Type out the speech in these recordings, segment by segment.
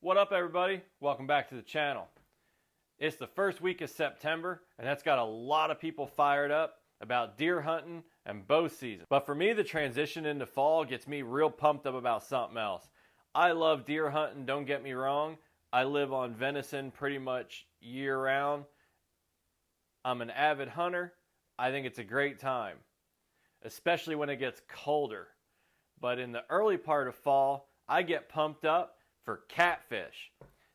What up, everybody? Welcome back to the channel. It's the first week of September, and that's got a lot of people fired up about deer hunting and bow season. But for me, the transition into fall gets me real pumped up about something else. I love deer hunting, don't get me wrong. I live on venison pretty much year round. I'm an avid hunter. I think it's a great time, especially when it gets colder. But in the early part of fall, I get pumped up for catfish.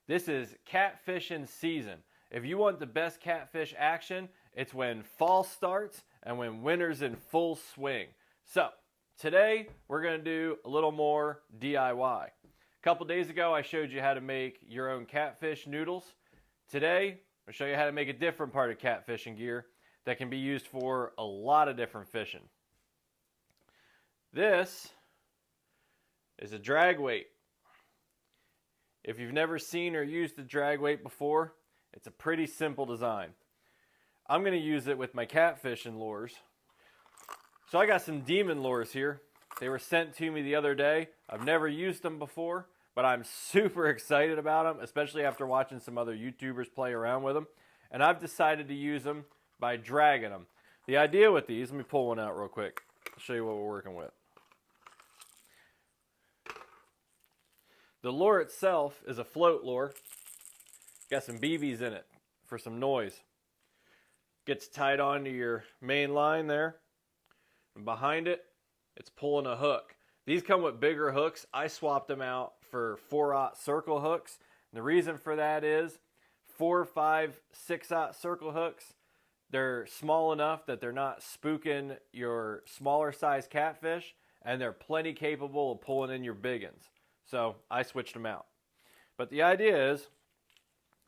This is catfishing season. If you want the best catfish action, it's when fall starts and when winter's in full swing. So today we're going to do a little more DIY. A couple days ago I showed you how to make your own catfish noodles. Today I'll show you how to make a different part of catfishing gear that can be used for a lot of different fishing. This is a drag weight. If you've never seen or used a drag weight before, it's a pretty simple design. I'm going to use it with my catfishing lures. So I got some demon lures here. They were sent to me the other day. I've never used them before, but I'm super excited about them, especially after watching some other YouTubers play around with them. And I've decided to use them by dragging them. The idea with these, let me pull one out real quick. I'll show you what we're working with. The lure itself is a float lure. Got some BBs in it for some noise. Gets tied onto your main line there. And behind it, it's pulling a hook. These come with bigger hooks. I swapped them out for 4/0 circle hooks. And the reason for that is 4, 5, 6/0 circle hooks. They're small enough that they're not spooking your smaller size catfish, and they're plenty capable of pulling in your big ones. So I switched them out. But the idea is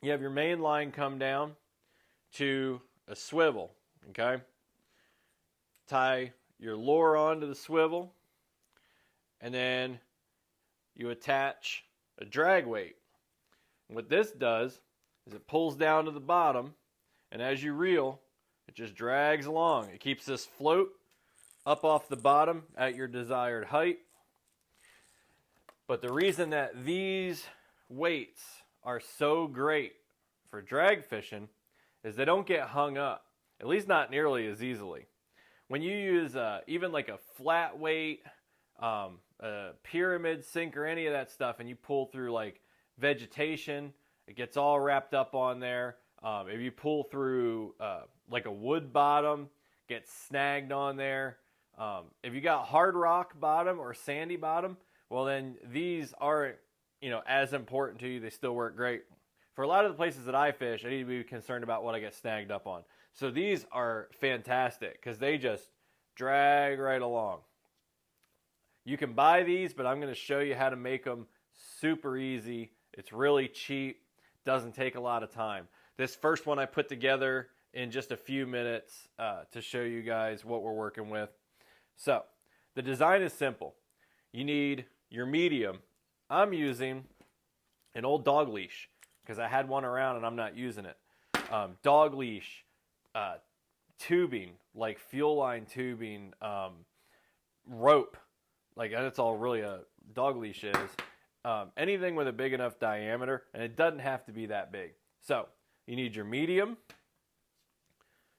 you have your main line come down to a swivel, okay? Tie your lure onto the swivel, and then you attach a drag weight. And what this does is it pulls down to the bottom, and as you reel, it just drags along. It keeps this float up off the bottom at your desired height. But the reason that these weights are so great for drag fishing is they don't get hung up, at least not nearly as easily. When you use even like a flat weight, a pyramid sink or any of that stuff, and you pull through like vegetation, it gets all wrapped up on there. If you pull through like a wood bottom, it gets snagged on there. If you got hard rock bottom or sandy bottom, well then these aren't, as important to you. They still work great. For a lot of the places that I fish, I need to be concerned about what I get snagged up on. So these are fantastic because they just drag right along. You can buy these, but I'm going to show you how to make them super easy. It's really cheap. Doesn't take a lot of time. This first one I put together in just a few minutes to show you guys what we're working with. So the design is simple. You need your medium. I'm using an old dog leash because I had one around and I'm not using it. Dog leash, tubing, like fuel line tubing, rope, like that's all really a dog leash is. Anything with a big enough diameter, and it doesn't have to be that big. So you need your medium,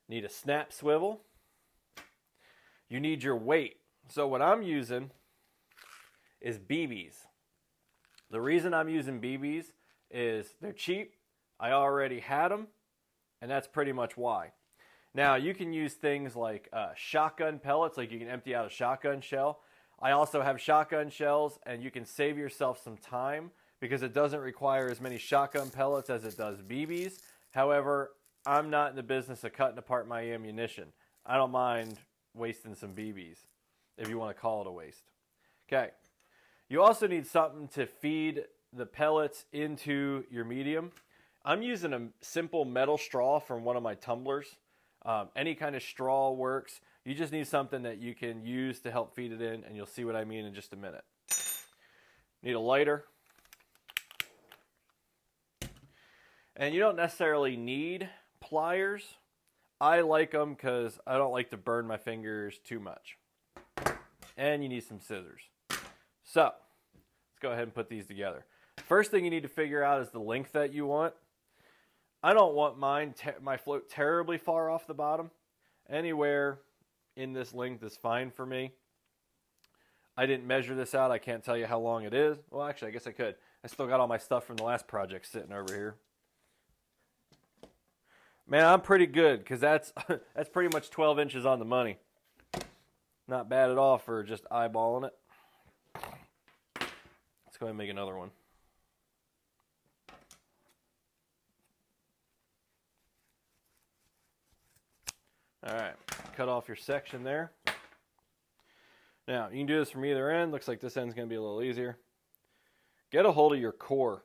need a snap swivel, you need your weight. So what I'm using is BBs. The reason I'm using BBs is they're cheap. I already had them, and that's pretty much why. Now you can use things like shotgun pellets, like you can empty out a shotgun shell. I also have shotgun shells, and you can save yourself some time because it doesn't require as many shotgun pellets as it does BBs. However, I'm not in the business of cutting apart my ammunition. I don't mind wasting some BBs, if you want to call it a waste. Okay. You also need something to feed the pellets into your medium. I'm using a simple metal straw from one of my tumblers. Any kind of straw works. You just need something that you can use to help feed it in, and you'll see what I mean in just a minute. Need a lighter. And you don't necessarily need pliers. I like them because I don't like to burn my fingers too much. And you need some scissors. So, let's go ahead and put these together. First thing you need to figure out is the length that you want. I don't want my float terribly far off the bottom. Anywhere in this length is fine for me. I didn't measure this out. I can't tell you how long it is. Well, actually, I guess I could. I still got all my stuff from the last project sitting over here. Man, I'm pretty good because that's pretty much 12 inches on the money. Not bad at all for just eyeballing it. Let's go ahead and make another one. All right, cut off your section there. Now, you can do this from either end. Looks like this end's going to be a little easier. Get a hold of your core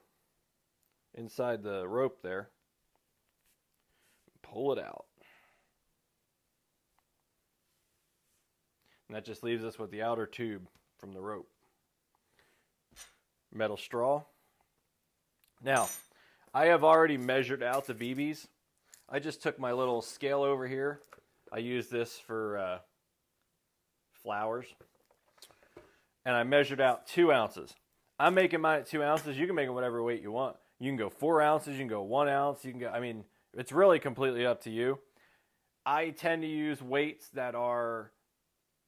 inside the rope there. Pull it out. And that just leaves us with the outer tube from the rope. Metal straw. Now, I have already measured out the BBs. I just took my little scale over here. I use this for flowers. And I measured out 2 ounces. I'm making mine at 2 ounces. You can make it whatever weight you want. You can go 4 ounces. You can go 1 ounce. You can go, I mean, it's really completely up to you. I tend to use weights that are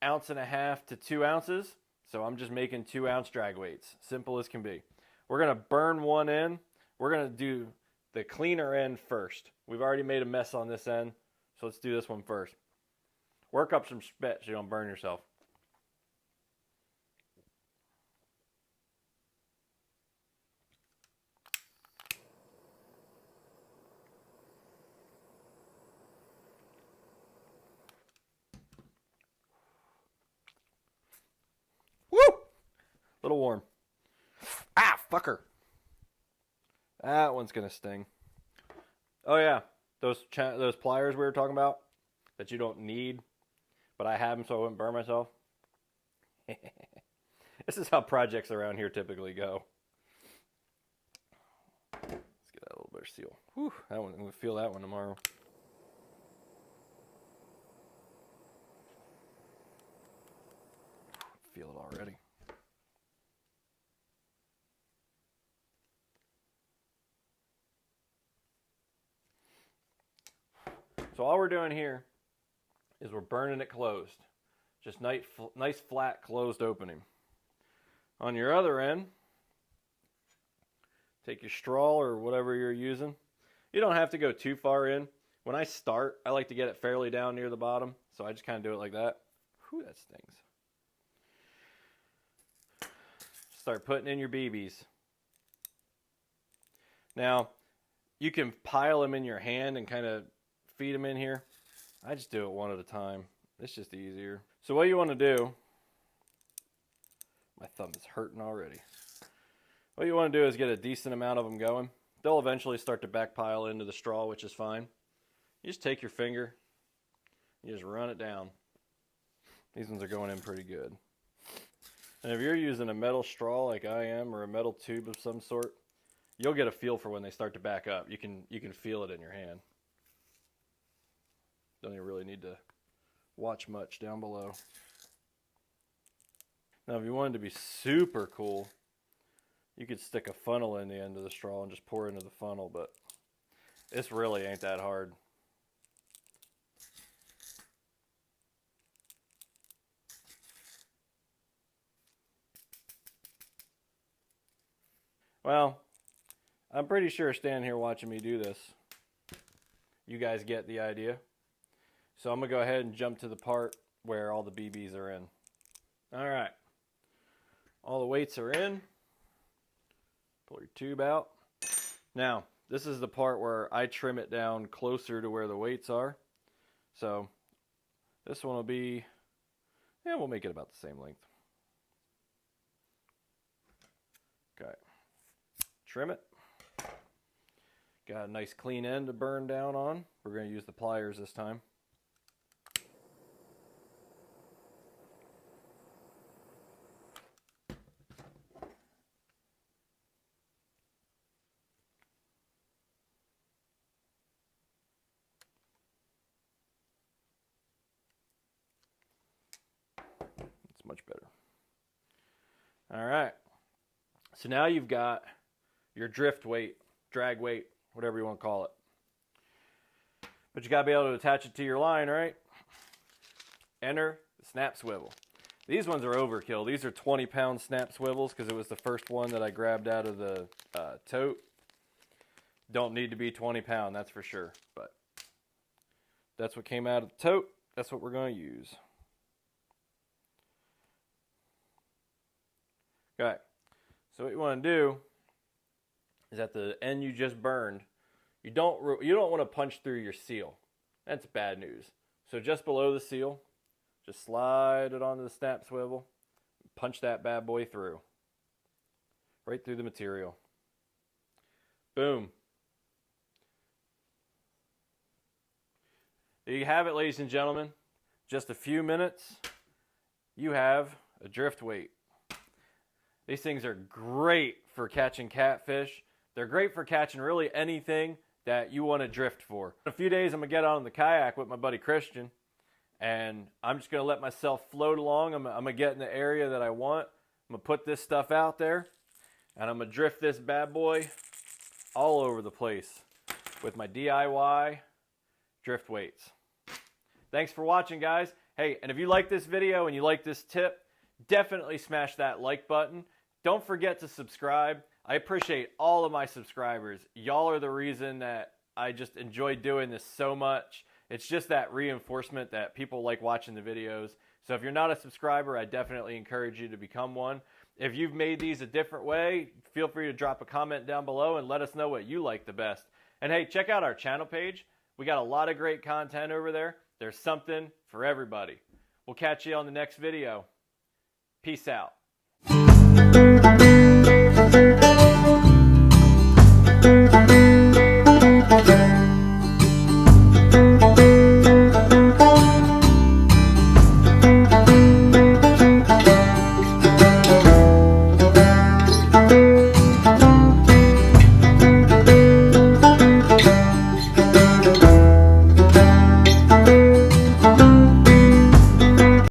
1.5 to 2 ounces. So I'm just making 2 ounce drag weights. Simple as can be. We're going to burn one in. We're going to do the cleaner end first. We've already made a mess on this end. So let's do this one first. Work up some spit so you don't burn yourself. Woo! Little warm. Ah, fucker. That one's going to sting. Oh, yeah. Those pliers we were talking about that you don't need, but I have them so I wouldn't burn myself. This is how projects around here typically go. Let's get that little bit of seal. Whew, that one, I'm going to feel that one tomorrow. Feel it already. So all we're doing here is we're burning it closed. Just nice flat closed opening. On your other end, take your straw or whatever you're using. You don't have to go too far in. When I start, I like to get it fairly down near the bottom. So I just kind of do it like that. Whew, that stings. Start putting in your BBs. Now, you can pile them in your hand and kind of feed them in here. I just do it one at a time. It's just easier. So what you want to do, my thumb is hurting already. What you want to do is get a decent amount of them going. They'll eventually start to backpile into the straw, which is fine. You just take your finger, you just run it down. These ones are going in pretty good. And if you're using a metal straw like I am, or a metal tube of some sort, you'll get a feel for when they start to back up. You can feel it in your hand. Don't even really need to watch much down below. Now, if you wanted to be super cool, you could stick a funnel in the end of the straw and just pour into the funnel, but this really ain't that hard. Well, I'm pretty sure standing here watching me do this, you guys get the idea. So I'm going to go ahead and jump to the part where all the BBs are in. All right. All the weights are in. Pull your tube out. Now, this is the part where I trim it down closer to where the weights are. So this one will be, yeah, we'll make it about the same length. Okay. Trim it. Got a nice clean end to burn down on. We're going to use the pliers this time. It's much better. All right. So now you've got your drift weight, drag weight, whatever you want to call it. But you got to be able to attach it to your line, right? Enter the snap swivel. These ones are overkill. These are 20-pound snap swivels because it was the first one that I grabbed out of the tote. Don't need to be 20-pound, that's for sure. But that's what came out of the tote. That's what we're going to use. Okay. So what you want to do is at the end you just burned, you don't want to punch through your seal. That's bad news. So just below the seal, just slide it onto the snap swivel, punch that bad boy through. Right through the material. Boom. There you have it, ladies and gentlemen. Just a few minutes, you have a drift weight. These things are great for catching catfish. They're great for catching really anything that you want to drift for. In a few days, I'm going to get on the kayak with my buddy Christian, and I'm just going to let myself float along. I'm going to get in the area that I want. I'm going to put this stuff out there, and I'm going to drift this bad boy all over the place with my DIY drift weights. Thanks for watching, guys. Hey, and if you like this video and you like this tip, definitely smash that like button. Don't forget to subscribe. I appreciate all of my subscribers. Y'all are the reason that I just enjoy doing this so much. It's just that reinforcement that people like watching the videos. So if you're not a subscriber, I definitely encourage you to become one. If you've made these a different way, feel free to drop a comment down below and let us know what you like the best. And hey, check out our channel page. We got a lot of great content over there. There's something for everybody. We'll catch you on the next video. Peace out.